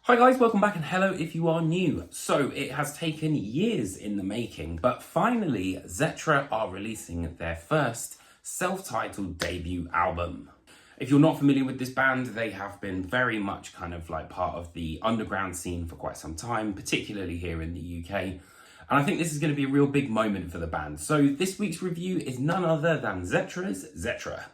Hi guys, welcome back and hello if you are new. So it has taken years in the making, but finally Zetra are releasing their first self-titled debut album. If you're not familiar with this band, they have been very much kind of like part of the underground scene for quite some time, particularly here in the UK. And I think this is going to be a real big moment for the band. So this week's review is none other than Zetra's Zetra.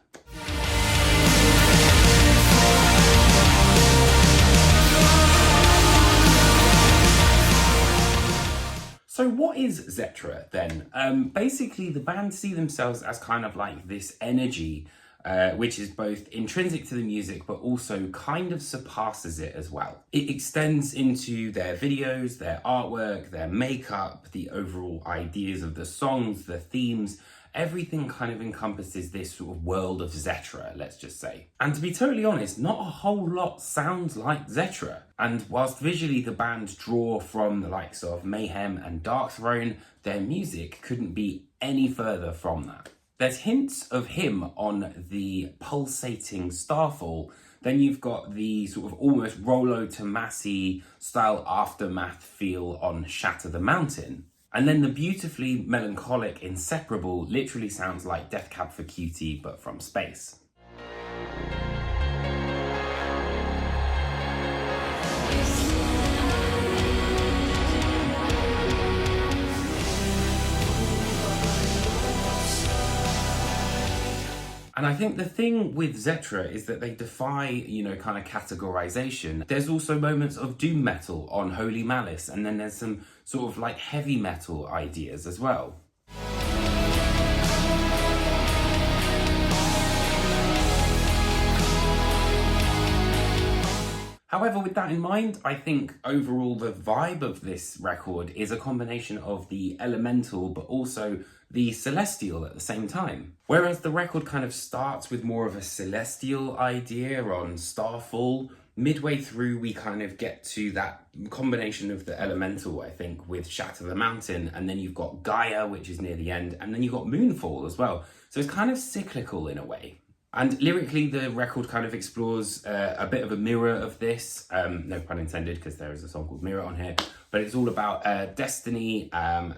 So what is Zetra then? Basically, the band see themselves as kind of like this energy, which is both intrinsic to the music, but also kind of surpasses it as well. It extends into their videos, their artwork, their makeup, the overall ideas of the songs, the themes. Everything kind of encompasses this sort of world of Zetra, let's just say. And to be totally honest, not a whole lot sounds like Zetra. And whilst visually the band draw from the likes of Mayhem and Darkthrone, their music couldn't be any further from that. There's hints of him on the pulsating Starfall. Then you've got the sort of almost Rollo Tomasi style aftermath feel on Shatter the Mountain. And then the beautifully melancholic Inseparable literally sounds like Death Cab for Cutie, but from space. And I think the thing with Zetra is that they defy, kind of categorization. There's also moments of doom metal on Holy Malice, and then there's some sort of like heavy metal ideas as well. However, with that in mind, I think overall the vibe of this record is a combination of the elemental but also the celestial at the same time. Whereas the record kind of starts with more of a celestial idea on Starfall, midway through we kind of get to that combination of the elemental, I think, with Shatter the Mountain, and then you've got Gaia, which is near the end, and then you've got Moonfall as well. So it's kind of cyclical in a way. And lyrically, the record kind of explores a bit of a mirror of this, no pun intended, because there is a song called Mirror on here, but it's all about destiny,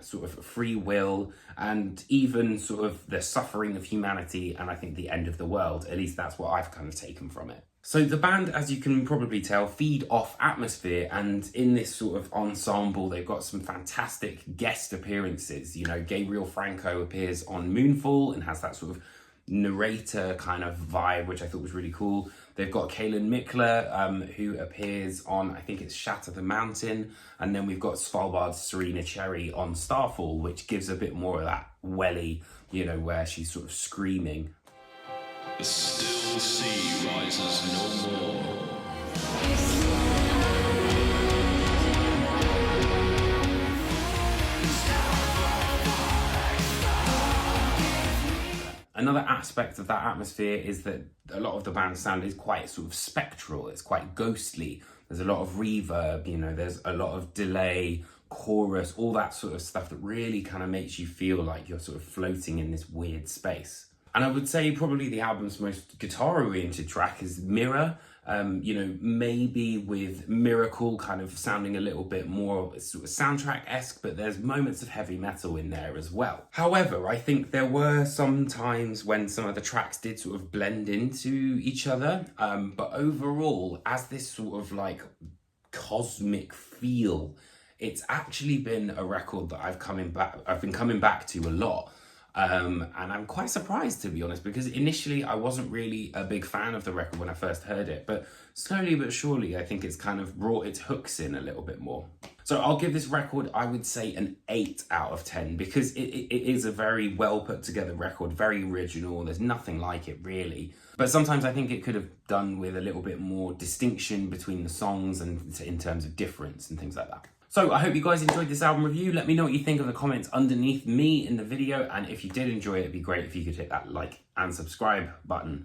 sort of free will, and even sort of the suffering of humanity, and I think the end of the world. At least that's what I've kind of taken from it. So the band, as you can probably tell, feed off atmosphere, and in this sort of ensemble, they've got some fantastic guest appearances. Gabriel Franco appears on Moonfall and has that sort of narrator kind of vibe, which I thought was really cool. They've got Kaylin Mickler, who appears on, I think it's Shatter the Mountain, and then we've got Svalbard's Serena Cherry on Starfall, which gives a bit more of that welly, where she's sort of screaming. The still sea rises no more. Another aspect of that atmosphere is that a lot of the band's sound is quite sort of spectral, it's quite ghostly. There's a lot of reverb, there's a lot of delay, chorus, all that sort of stuff that really kind of makes you feel like you're sort of floating in this weird space. And I would say probably the album's most guitar-oriented track is Mirror. Maybe with Miracle kind of sounding a little bit more sort of soundtrack-esque, but there's moments of heavy metal in there as well. However, I think there were some times when some of the tracks did sort of blend into each other, but overall, as this sort of like cosmic feel, it's actually been a record that I've been coming back to a lot. And I'm quite surprised, to be honest, because initially I wasn't really a big fan of the record when I first heard it, but slowly but surely I think it's kind of brought its hooks in a little bit more. So I'll give this record, I would say, an 8 out of 10, because it is a very well put together record, very original, there's nothing like it really. But sometimes I think it could have done with a little bit more distinction between the songs and in terms of difference and things like that. So I hope you guys enjoyed this album review. Let me know what you think in the comments underneath me in the video. And if you did enjoy it, it'd be great if you could hit that like and subscribe button.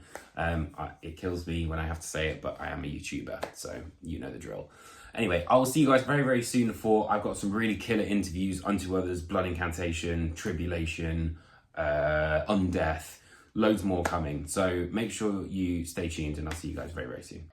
It kills me when I have to say it, but I am a YouTuber, so you know the drill. Anyway, I will see you guys very, very soon for I've got some really killer interviews, Unto Others, Blood Incantation, Tribulation, Undeath, loads more coming. So make sure you stay tuned and I'll see you guys very, very soon.